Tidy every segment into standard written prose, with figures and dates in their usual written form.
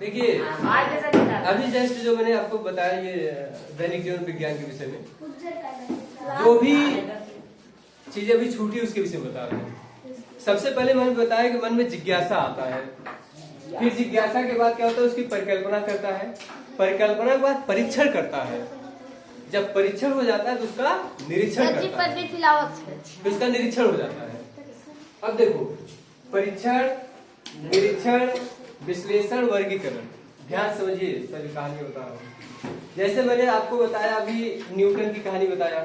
देखिए अभी जस्ट जो मैंने आपको बताया ये दैनिक जीवन विज्ञान के विषय में जो भी चीजें अभी छूटी उसके विषय में बता रहे हैं। सबसे पहले मैंने बताया कि मन में जिज्ञासा आता है, फिर जिज्ञासा के बाद क्या होता है उसकी परिकल्पना करता है, परिकल्पना के बाद परीक्षण करता है, जब परीक्षण हो जाता है तो उसका निरीक्षण करता है, फिर उसका निरीक्षण हो जाता है। अब देखो परीक्षण, निरीक्षण, विश्लेषण, वर्गीकरण, ध्यान समझिए सभी कहानी बता रहा हूँ। जैसे मैंने आपको बताया अभी न्यूटन की कहानी बताया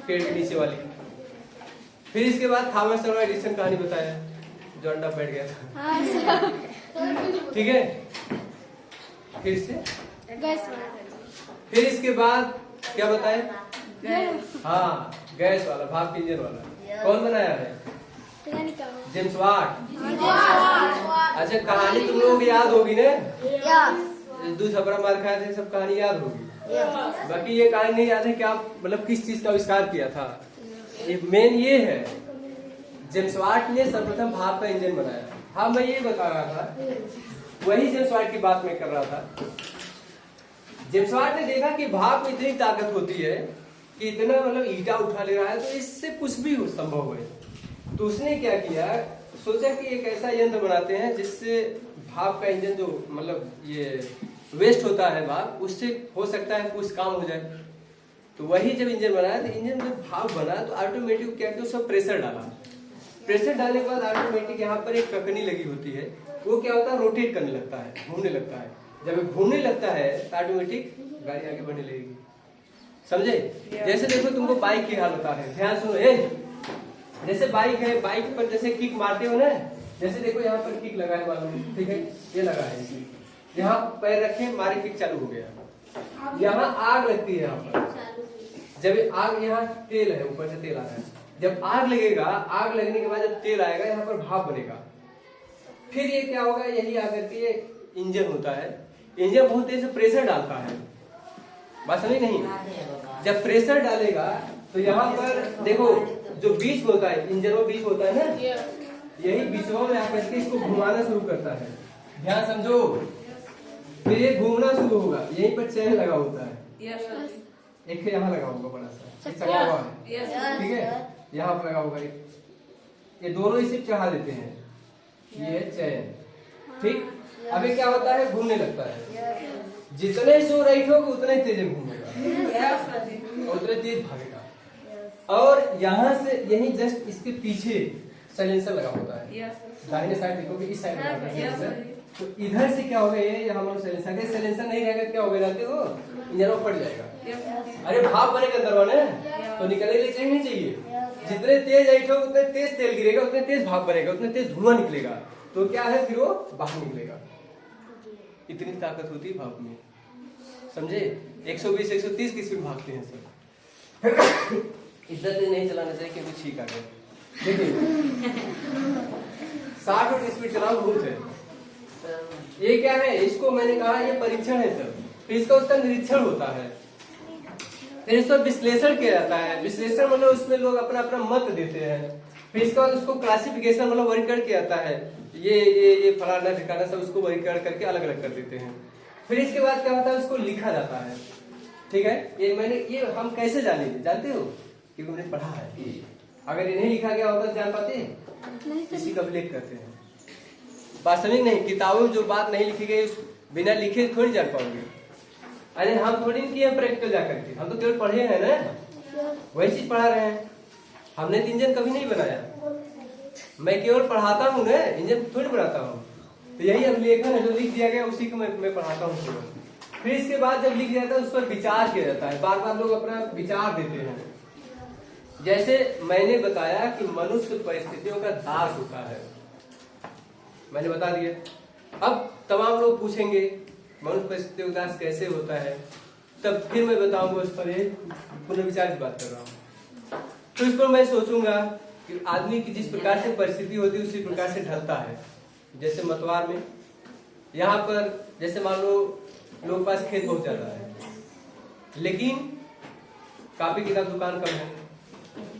पेड़ के नीचे वाली, फिर इसके बाद थॉमस अल्वा एडिसन कहानी बताया जो अंडा बैठ गया था, ठीक है। फिर इसके बाद क्या बताया, हाँ गैस वाला, भाप इंजन वाला, कौन बनाया है, जेम्स वाट। अच्छा कहानी तुम लोगों को याद होगी ना, दूध छपरा मार खाए थे, सब कहानी याद होगी। बाकी ये कहानी नहीं याद है क्या मतलब किस चीज का आविष्कार किया था। मेन ये है जेम्स वाट ने सर्वप्रथम भाप का इंजन बनाया। हाँ मैं ये बता रहा था, वही जेम्स वाट की बात मैं कर रहा था। जेम्स वाट ने देखा कि भाप में इतनी ताकत होती है कि इतना मतलब ईटा उठा ले रहा है तो इससे कुछ भी संभव है। तो उसने क्या किया, सोचा कि एक ऐसा यंत्र बनाते हैं जिससे भाप का इंजन जो मतलब ये वेस्ट होता है भाप, उससे हो सकता है कुछ काम हो जाए। तो वही जब इंजन बनाया तो इंजन जब भाप बना तो ऑटोमेटिक क्या किया, उसमें प्रेशर डाला। प्रेशर डालने के बाद ऑटोमेटिक यहाँ पर एक ककनी लगी होती है, वो क्या होता है रोटेट करने लगता है, घूमने लगता है। जब घूमने लगता है तो ऑटोमेटिक गाड़ी आगे बढ़ने लगेगी, समझे। जैसे देखो तुमको बाइक की हाल बता रहे हैं, ध्यान सुनो। जैसे बाइक है, बाइक पर जैसे किक मारते हो ना, जैसे देखो यहाँ पर किक लगा है मालूम, ठीक है, ये लगा है, यहाँ पैर रखे मारे किक चालू हो गया। यहाँ आग लगती है, यहाँ पर जब आग, यहाँ तेल है, ऊपर से तेल आ रहा है, जब आग लगेगा, आग लगने के बाद जब तेल आएगा यहाँ पर भाप बनेगा, फिर ये क्या होगा, यही आकर के इंजन होता है। इंजन बहुत तेज से प्रेशर डालता है, बात समझ नहीं। जब प्रेशर डालेगा तो यहाँ पर देखो जो बीच होता है, इंजन में बीच होता है ना, यही बीचों में आकर के इसको घुमाना शुरू करता है, ध्यान समझो। फिर ये घूमना शुरू होगा, यहीं पर चैन लगा होता है, एक यहाँ लगा होगा बड़ा सा, चढ़ा हुआ है, ठीक है, यहाँ पर लगा होगा एक, ये दोनों इसे चढ़ा देते हैं, ये चैन, ठीक। अभी क्या होता है, घूमने लगता है, जितने जो राइट होगा उतना ही तेज घूमेगा, उतना तेज भागेगा। और यहाँ से यही जस्ट इसके पीछे साइलेंसर लगा होता है, दाहिने साइड देखोगे इस साइड लगा होता है साइलेंसर। तो इधर से क्या होगा, ये हम लोग साइलेंसर नहीं रहेगा क्या होगा, जानते हो, इंजन में फट जाएगा। अरे भाप बनेगा अंदर वाले तो निकलने के लिए चाहिए नहीं चाहिए, जितने तेज हाइट होगा उतने तेज तेल गिरेगा, उतने तेज भाप बनेगा, उतने तेज धुआं निकलेगा, तो क्या है फिर वो बाहर निकलेगा। इतनी ताकत होती है भाप में, समझे। 120 130 की स्पीड भागते हैं सब। इतना तेज नहीं चलाना चाहिए क्योंकि छींक आ गया। देखिए 60 की स्पीड चलाओ बहुत है। ये क्या है, इसको मैंने कहा ये परीक्षण है सर, फिर इसका उसका निरीक्षण होता है, फिर इसका विश्लेषण किया जाता है। विश्लेषण मतलब उसमें लोग अपना अपना मत देते हैं, फिर इसके बाद उसको क्लासिफिकेशन मतलब वर्गीकरण किया जाता है, ये फलाना ठिकाना सब उसको वर्गीकरण करके अलग अलग कर देते हैं। फिर इसके बाद क्या होता है, उसको लिखा जाता है, ठीक है। ये हम कैसे जानेंगे, जानते हो, क्योंकि हमने पढ़ा है। अगर ये नहीं लिखा गया होता जान पाते, इसी का उल्लेख करते हैं, बात समझ नहीं। किताबों में जो बात नहीं लिखी गई बिना लिखे थोड़ी जान पाओगे। अरे हम थोड़ी किए प्रैक्टिकल जाकर के, हम तो केवल पढ़े हैं ना, वही चीज पढ़ा रहे हैं। हमने तो इंजन कभी नहीं बनाया, मैं केवल पढ़ाता हूँ ना, इंजन थोड़ी बनाता हूँ। तो यही अभिलेखन है जो लिख दिया गया, उसी को मैं पढ़ाता हूँ केवल। फिर इसके बाद जब लिख जाता है उस पर विचार किया जाता है, बार बार लोग अपना विचार देते हैं। जैसे मैंने बताया कि मनुष्य परिस्थितियों का दास होता है, मैंने बता दिया। अब तमाम लोग पूछेंगे मनुष्य परिस्थितियों का दास कैसे होता है, तब फिर मैं बताऊंगा उस पर एक पुनर्विचार की बात कर रहा हूँ। तो इस पर मैं सोचूंगा कि आदमी की जिस प्रकार से परिस्थिति होती है उसी प्रकार से ढलता है। जैसे मतवार में यहाँ पर जैसे मान लो लोग पास खेत बहुत ज्यादा है, लेकिन कापी किताब दुकान कम है,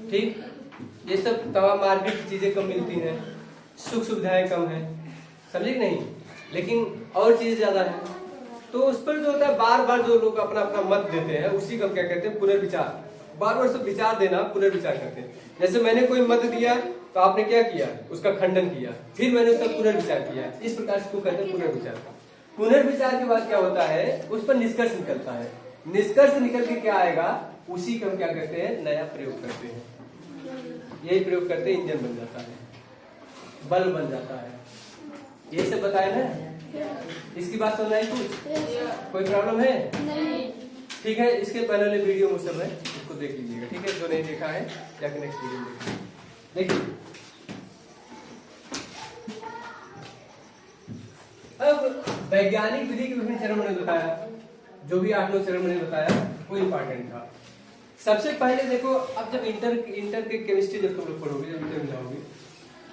ठीक, ये सब तमाम मार्केट की चीजें कम मिलती हैं, सुख सुविधाएं कम है, समझे कि नहीं। लेकिन और चीज ज्यादा है, तो उस पर जो होता है बार बार जो लोग अपना अपना मत देते हैं उसी को क्या कहते हैं, पुनर्विचार। बार बार सब विचार देना, पुनर्विचार करते हैं। जैसे मैंने कोई मत दिया तो आपने क्या किया, उसका खंडन किया, फिर मैंने उसका पुनर्विचार किया, इस प्रकार से कहते हैं पुनर्विचार। पुनर्विचार के बाद क्या होता है, उस पर निष्कर्ष निकलता है, निष्कर्ष निकल के क्या आएगा, उसी का हम क्या करते हैं, नया प्रयोग करते हैं। यही प्रयोग करते हैं, इंजन बन जाता है, बल बन जाता है। यही सब बताया ना, इसकी बात समझ आई कुछ, कोई प्रॉब्लम है? नहीं। ठीक है, इसके पहले वाले वीडियो में सब है, उसको देख लीजिएगा। ठीक है, जो नहीं देखा है जाके नेक्स्ट वीडियो में देखिए। अब वैज्ञानिक विधि के विभिन्न चरण मैंने बताया, जो भी 8 चरण मैंने बताया वो इम्पोर्टेंट था। सबसे पहले देखो, अब जब इंटर के केमिस्ट्री जब तुम लोग पढ़ोगे, जब इंटर में जाओगे,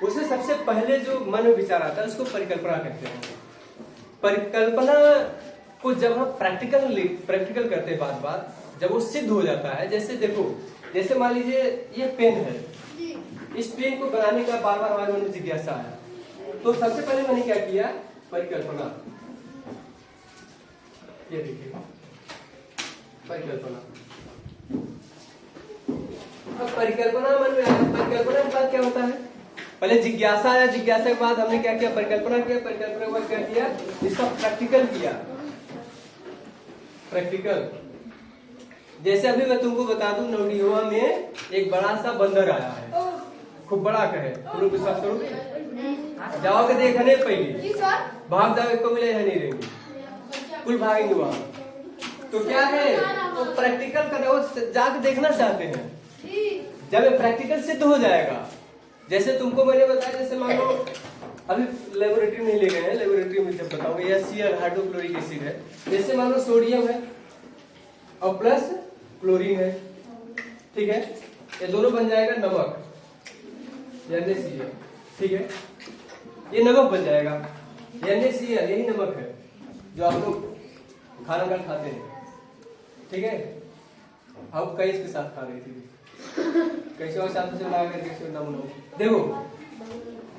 उससे सबसे पहले जो मन में विचार आता है उसको परिकल्पना कहते हैं। परिकल्पना को जब हम प्रैक्टिकल करते हैं बात बात, जब वो सिद्ध हो जाता है, जैसे देखो, जैसे मान लीजिए ये पेन है, इस पेन को बनाने का बार बार हमारे मन में जिज्ञासा है, तो सबसे पहले मैंने क्या किया, परिकल्पना। ये देखिए परिकल्पना। अब परिकल्पना मन में आया, परिकल्पना के बाद क्या होता है, पहले जिज्ञासा आया, जिज्ञासा के बाद हमने क्या किया, परिकल्पना किया, परिकल्पना के बाद क्या किया, इसका प्रैक्टिकल किया। प्रैक्टिकल जैसे अभी मैं तुमको बता दूं, नवनियुवा में एक बड़ा सा बंदर आया है, खूब बड़ा कहे, तुम लोग विश्वास करोगे? जाओगे देखने, पहले भाग जाओगे, को मिले नहीं रहेंगे, कुल भागेंगे वहां। तो क्या है, वो प्रैक्टिकल कर रहे हो, जाके देखना चाहते हैं। जब प्रैक्टिकल सिद्ध हो जाएगा, जैसे तुमको मैंने बताया, जैसे मान लो अभी लेबोरेटरी में ले गए हैं, लेबोरेटरी में जब बताऊंगा, यह Cl हाइड्रोक्लोरिक एसिड है, जैसे मान लो सोडियम है और प्लस क्लोरीन है, ठीक है, ये दोनों बन जाएगा नमक, NaCl, ठीक है, ये नमक बन जाएगा, NaCl यही नमक है जो आप लोग खाना का खाते हैं, ठीक है। अब कई इसके साथ खा रहे थे, कैसे और साथ से लगा करके नाम लो। देखो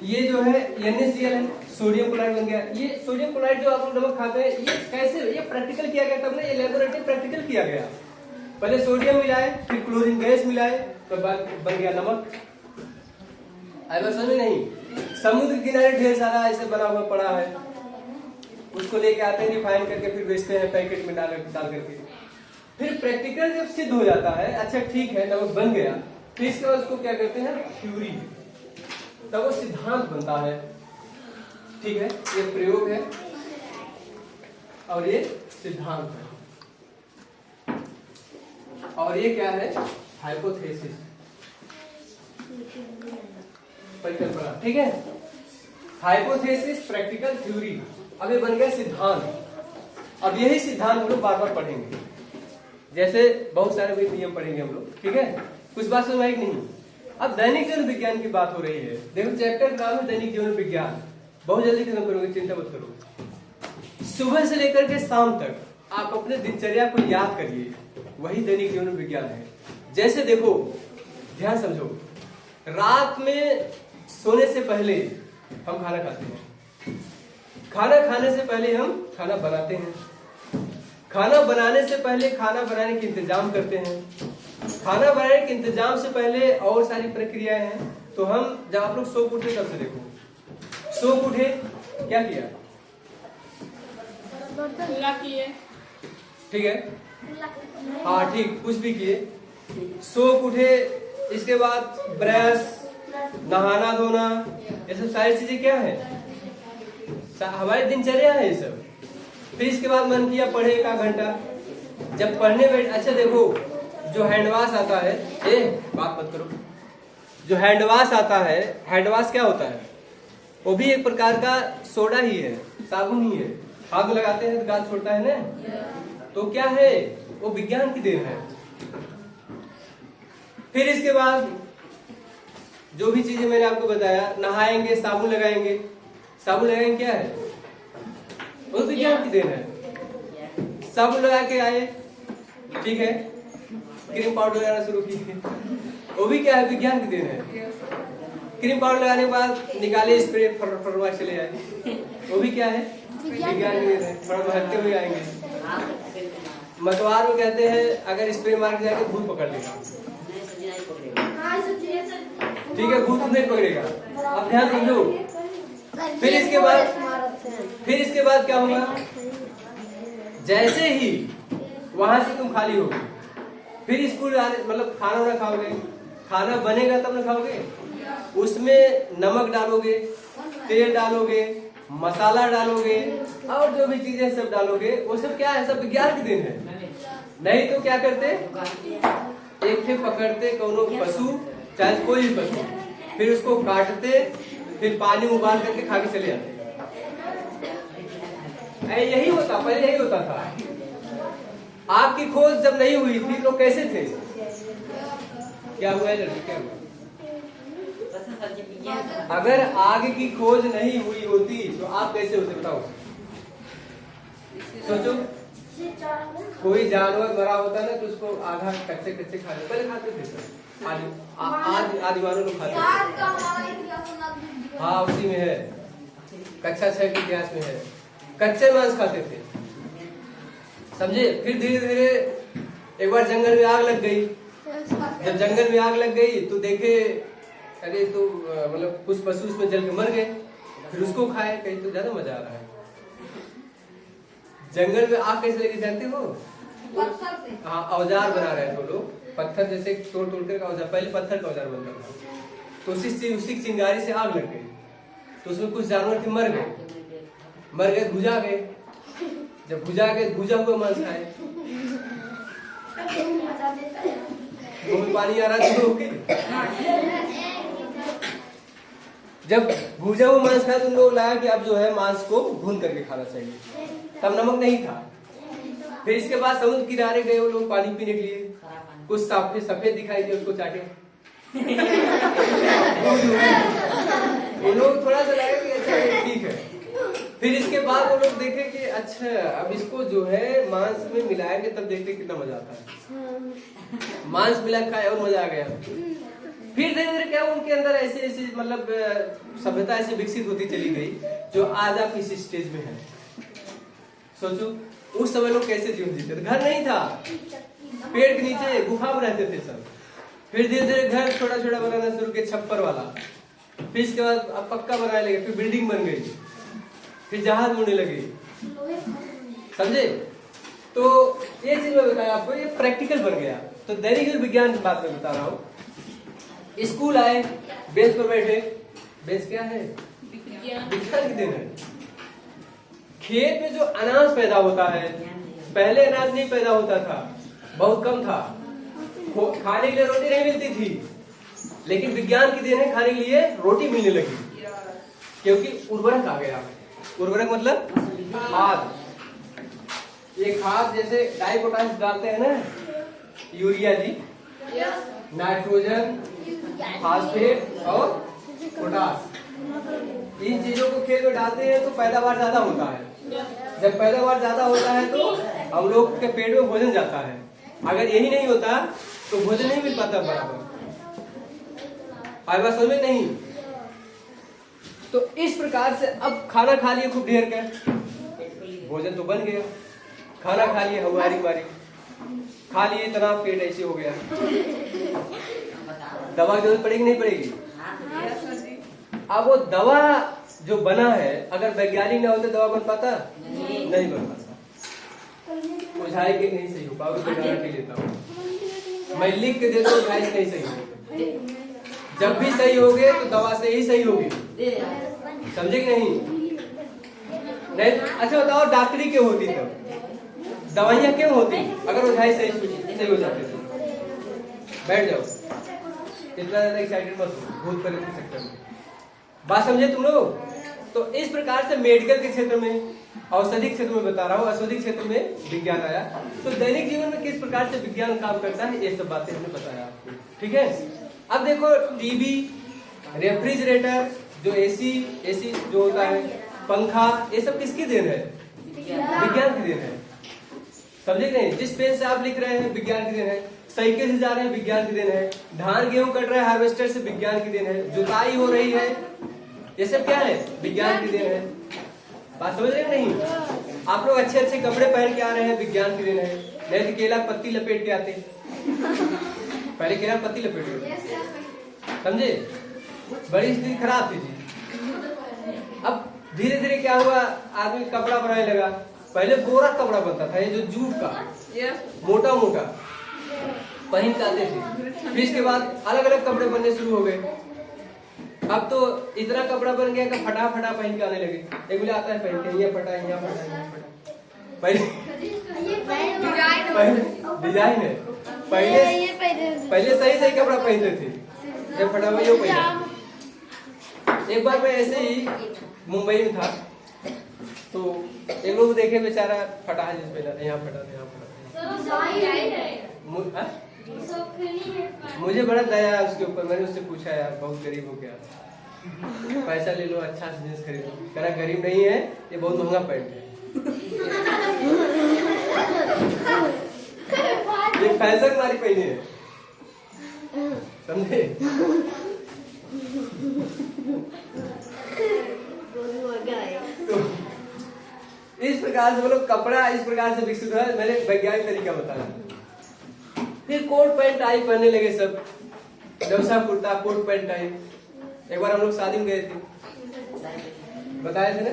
ये जो है NaCl है, सोडियम क्लोराइड बन गया। ये सोडियम क्लोराइड जो आप लोग नमक खाते हैं, ये कैसे, ये प्रैक्टिकल किया गया, तब ना ये लेबोरेटरी प्रैक्टिकल किया गया। पहले सोडियम मिलाए, फिर क्लोरीन गैस मिलाए, तो बन गया नमक। ऐसा समझ नहीं, समुद्र किनारे ढेर सारा ऐसे बना हुआ पड़ा है, उसको लेके आते हैं, रिफाइन करके फिर बेचते हैं पैकेट में डाल करके। फिर प्रैक्टिकल जब सिद्ध हो जाता है, अच्छा ठीक है नमक बन गया, फिर इसके बाद उसको क्या कहते हैं, थ्योरी, तब वो सिद्धांत बनता है, ठीक है। ये प्रयोग है और ये सिद्धांत है, और ये क्या है, हाइपोथेसिस, परिकल्पना, ठीक है। हाइपोथेसिस, प्रैक्टिकल, थ्योरी, अब ये बन गया सिद्धांत। अब यही सिद्धांत हम लोग बार बार पढ़ेंगे, जैसे बहुत सारे भी नियम पढ़ेंगे हम लोग, ठीक है। कुछ बात समझ आई नहीं। अब दैनिक जीवन विज्ञान की बात हो रही है, देखो चैप्टर का नाम है दैनिक जीवन विज्ञान, बहुत जल्दी खत्म करोगे, चिंता मत करो। सुबह से लेकर के शाम तक आप अपने दिनचर्या को याद करिए, वही दैनिक जीवन विज्ञान है। जैसे देखो, ध्यान समझो, रात में सोने से पहले हम खाना खाते हैं, खाना खाने से पहले हम खाना बनाते हैं, खाना बनाने से पहले खाना बनाने के इंतजाम करते हैं, खाना बनाने के इंतजाम से पहले और सारी प्रक्रियाएं हैं। तो हम जब आप लोग सो उठे, तब से देखो, सो उठे क्या किया, किए, ठीक है, हाँ ठीक, कुछ भी किए, सो उठे, इसके बाद ब्रश, नहाना धोना, ये सब सारी चीजें क्या है, हमारी दिनचर्या है ये सब। फिर इसके बाद मन किया पढ़े 1 घंटा, जब पढ़ने बैठ, अच्छा देखो जो हैंडवाश आता है, बात मत करो, जो हैंडवाश आता है, हैंडवाश क्या होता है, वो भी एक प्रकार का सोडा ही है, साबुन ही है, हाथ लगाते हैं तो गाल छोड़ता है ना, तो क्या है, वो विज्ञान की देन है। फिर इसके बाद जो भी चीजें मैंने आपको बताया, नहाएंगे, साबुन लगाएंगे, साबुन लगाएंगे क्या है, वो विज्ञान की देन है। साबुन लगा के आए, ठीक है, क्रीम पाउडर लगाना शुरू किए, वो भी क्या है, विज्ञान की देन है। क्रीम पाउडर लगाने के बाद निकाले, स्प्रे फरवा चले आए, वो भी क्या है, विज्ञान की देन है, थोड़ा महत्व हुए आएंगे। मतवार में कहते हैं अगर स्प्रे मार के जाएंगे भूत पकड़ लेगा, ठीक है, भूत नहीं पकड़ेगा। अब ध्यान समझो। फिर इसके बाद क्या होगा, जैसे ही वहां से तुम खाली होगे फिर स्कूल आने मतलब खाना वाना खाओगे, खाना बनेगा तब ना खाओगे, उसमें नमक डालोगे, तेल डालोगे, मसाला डालोगे और जो भी चीजें सब डालोगे वो सब क्या है, सब विज्ञान के दिन है। नहीं तो क्या करते, एक थे पकड़ते कोनो पशु चाहे कोई भी पशु, फिर उसको काटते, फिर पानी उबाल करके खा के चले जाते। यही होता, पहले यही होता था। आग की खोज जब नहीं हुई थी तो कैसे थे, क्या हुआ है लड़की, क्या हुआ? अगर आग की खोज नहीं हुई होती तो आप कैसे होते बताओ? सोचो, कोई जानवर मरा होता ना तो उसको आधा कच्चे कच्चे खाते, पहले खाते थे सर, आदिमानव लोग खाते थे। हाँ उसी में है, कक्षा 6 के इतिहास में है, कच्चे मांस खाते थे, समझे। फिर धीरे धीरे एक बार जंगल में आग लग गई, जब जंगल में आग लग गई तो देखे अरे तो मतलब कुछ पशु उसमें जल के मर गए, फिर उसको खाए, कहीं तो ज्यादा मजा आ रहा है। जंगल में आग कैसे लेके जानते हो? हाँ औजार बना रहे थे लोग, पत्थर जैसे तोड़ तोड़ कर औजार, पहले पत्थर का औजार बनता था, तो उसी चिंगारी से आग लग गई, तो उसमें कुछ जानवर थे मर गए, भुजा गए, जब भुजा गए भुजा हुआ मांस खाए, मुंह में पानी आ रहा था। जब भुजा हुआ मांस खाया तो उन लोग लगा कि अब जो है मांस को भून करके खाना चाहिए, तब नमक नहीं था। फिर इसके बाद समुद्र किनारे गए वो लोग पानी पीने के लिए, कुछ सफेद दिखाई दिए, उसको चाटे। वो लोग थोड़ा सा लगा कि अच्छा ठीक है। फिर इसके बाद वो लोग देखे कि अच्छा अब इसको जो है मांस में मिलाएंगे तब देखते कितना मजा आता है। मांस मिला खाया और मजा आ गया। फिर धीरे धीरे क्या उनके अंदर ऐसे मतलब सभ्यता ऐसे विकसित होती चली गई जो आज आप इस स्टेज में है। सोचो उस समय लोग कैसे जीवन जीते थे, घर नहीं था, पेड़ के नीचे गुफा में रहते थे सब। फिर धीरे धीरे घर छोटा छोटा बनाना शुरू किया, छप्पर वाला, फिर इसके बाद अब पक्का बनाने लगे, फिर बिल्डिंग बन गई, फिर जहाज उड़ने लगे, समझे। तो ये चीज मैं बताया आपको, ये प्रैक्टिकल बन गया। तो दैनिक विज्ञान की बात मैं बता रहा हूँ। स्कूल आए, बेंच पर बैठे, बेंच क्या है, विज्ञान की देन है। खेत में जो अनाज पैदा होता है, पहले अनाज नहीं पैदा होता था, बहुत कम था, खाने के लिए रोटी नहीं मिलती थी, लेकिन विज्ञान की देन है, खाने के लिए रोटी मिलने लगी, क्योंकि उर्वरक आ गया। उर्वरक मतलब खाद। ये खाद जैसे डाई पोटाश डालते हैं ना, यूरिया जी, नाइट्रोजन, फास्फेट और पोटाश, इन चीजों को खेत में डालते हैं तो पैदावार ज्यादा होता है। जब पैदावार ज्यादा होता है तो हम लोग के पेट में भोजन जाता है। अगर यही नहीं होता तो भोजन नहीं मिल पाता बराबर। बात समझ में नहीं। तो इस प्रकार से अब खाना खा लिए खूब ढेर कर, भोजन तो बन गया, खाना खा लिए हमारी खा लिए, इतना पेट ऐसे हो गया, दवा की जरूरत पड़ेगी नहीं पड़ेगी? अब वो दवा जो बना है, अगर वैज्ञानिक ना होते दवा बन पाता? नहीं बन पाता। बुझाई के नहीं सही हो पाओगे, मैं गारंटी लेता हूँ, मैं लिख के देता हूँ, बुझाई नहीं सही होगी। जब भी सही होगे तो दवा से ही सही होगी, समझे कि नहीं? अच्छा बताओ, डॉक्टरी क्यों होती तब, दवाइयाँ क्यों होती अगर बुझाई सही हो जाती तो? बैठ जाओ, इतना ज्यादा एक्साइटेड मत हो भूत प्रेत के चक्कर में, बात समझे तुम लोग? तो इस प्रकार से मेडिकल के क्षेत्र में, औषधि क्षेत्र में बता रहा हूँ, औषधि क्षेत्र में विज्ञान आया। तो दैनिक जीवन में किस प्रकार से विज्ञान काम करता है, ये सब बातें हमने बताया आपको, ठीक है। अब देखो, टीवी, रेफ्रिजरेटर, जो एसी जो होता है, पंखा, ये सब किसकी देन है? विज्ञान की देन है, समझे नहीं? जिस पेन से आप लिख रहे हैं विज्ञान की देन है, साइकिल से जा रहे हैं विज्ञान की देन है, धान गेहूं कट रहे हैं हार्वेस्टर से विज्ञान की देन है, जुताई हो रही है, ये सब क्या है? विज्ञान की देन है। बात समझ रहे हैं नहीं? आप लोग अच्छे अच्छे कपड़े पहन के आ रहे हैं, विज्ञान की देन है। नहीं तो केला पत्ती लपेट के आते, पहले केला पत्ती लपेट के, समझे? बड़ी स्थिति खराब थी जी। अब धीरे धीरे क्या हुआ, आदमी कपड़ा बनाने लगा। पहले गोरा कपड़ा बनता था, ये जो जूट का मोटा मोटा पहन के आते थे। फिर इसके बाद अलग अलग कपड़े बनने शुरू हो गए। अब तो इतना कपड़ा बन गया कि फटा फटा पहन के आने लगे। एक बोले आता है पहन के, यहाँ फटा यहाँ फटा यहाँ फटा। पहले डिजाइन है, पहले सही सही कपड़ा पहनते थे, जब फटा हुआ ये पहना। एक बार मैं ऐसे ही मुंबई में था, तो एक लोग देखे बेचारा फटा है, जिस पहना यहाँ फटा यहाँ फटा। मुझे बड़ा दया है उसके ऊपर। मैंने उससे पूछा यार बहुत गरीब हो गया, पैसा ले लो अच्छा से जींस खरीदो। कह रहा गरीब नहीं है, ये बहुत महंगा पैंट है, ये फैशन वाली पहनी है, समझे? तो इस प्रकार से बोलो कपड़ा इस प्रकार से विकसित हुआ। मैंने वैज्ञानिक तरीका बताया। फिर कोट पैंट टाई पहनने लगे सब, डोसा कुर्ता कोट पैंट टाई। एक बार हम लोग शादी में गए थे, बताए थे ना,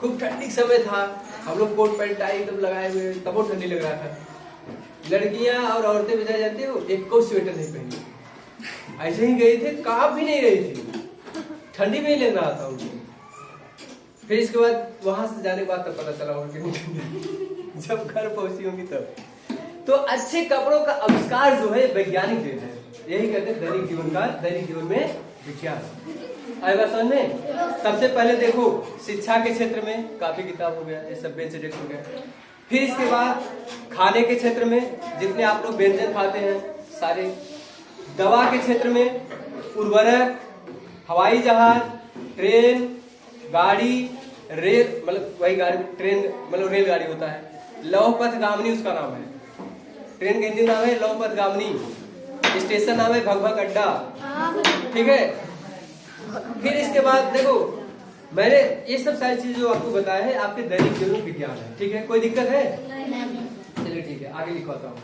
खूब ठंडी समय था, हम लोग कोट पैंट टाई एकदम लगाए हुए, तब ठंडी लग रहा था। लड़कियां और औरतें बजाय जाते हो, एक को स्वेटर नहीं पहनी, ऐसे ही गए थे, कांप भी नहीं रही थी, ठंडी में ही लग रहा था उनको। फिर इसके बाद वहां से जाने के बाद तब पता चला उनकी जब घर पहुंची होंगी तब। तो अच्छे कपड़ों का आविष्कार जो है वैज्ञानिक देन है, यही कहते हैं दैनिक जीवन में विज्ञान। आएगा समझ में? सबसे पहले देखो शिक्षा के क्षेत्र में काफी किताब हो गया, ये सब इंसिडेंट हो गया। फिर इसके बाद खाने के क्षेत्र में जितने आप लोग व्यंजन खाते हैं सारे, दवा के क्षेत्र में उर्वरक, हवाई जहाज, ट्रेन, गाड़ी, रेल, मतलब वही गाड़ी, ट्रेन मतलब रेलगाड़ी होता है। लौहपथगामिनी उसका नाम है, ट्रेन का इंजन नाम है लौहपथगामिनी, स्टेशन नाम है भगभग अड्डा, ठीक है। फिर इसके बाद देखो मैंने ये सब सारी चीजें जो आपको बताया है आपके दैनिक जीवन विज्ञान है, ठीक है। कोई दिक्कत है? चलिए ठीक है, आगे लिखवाता हूँ।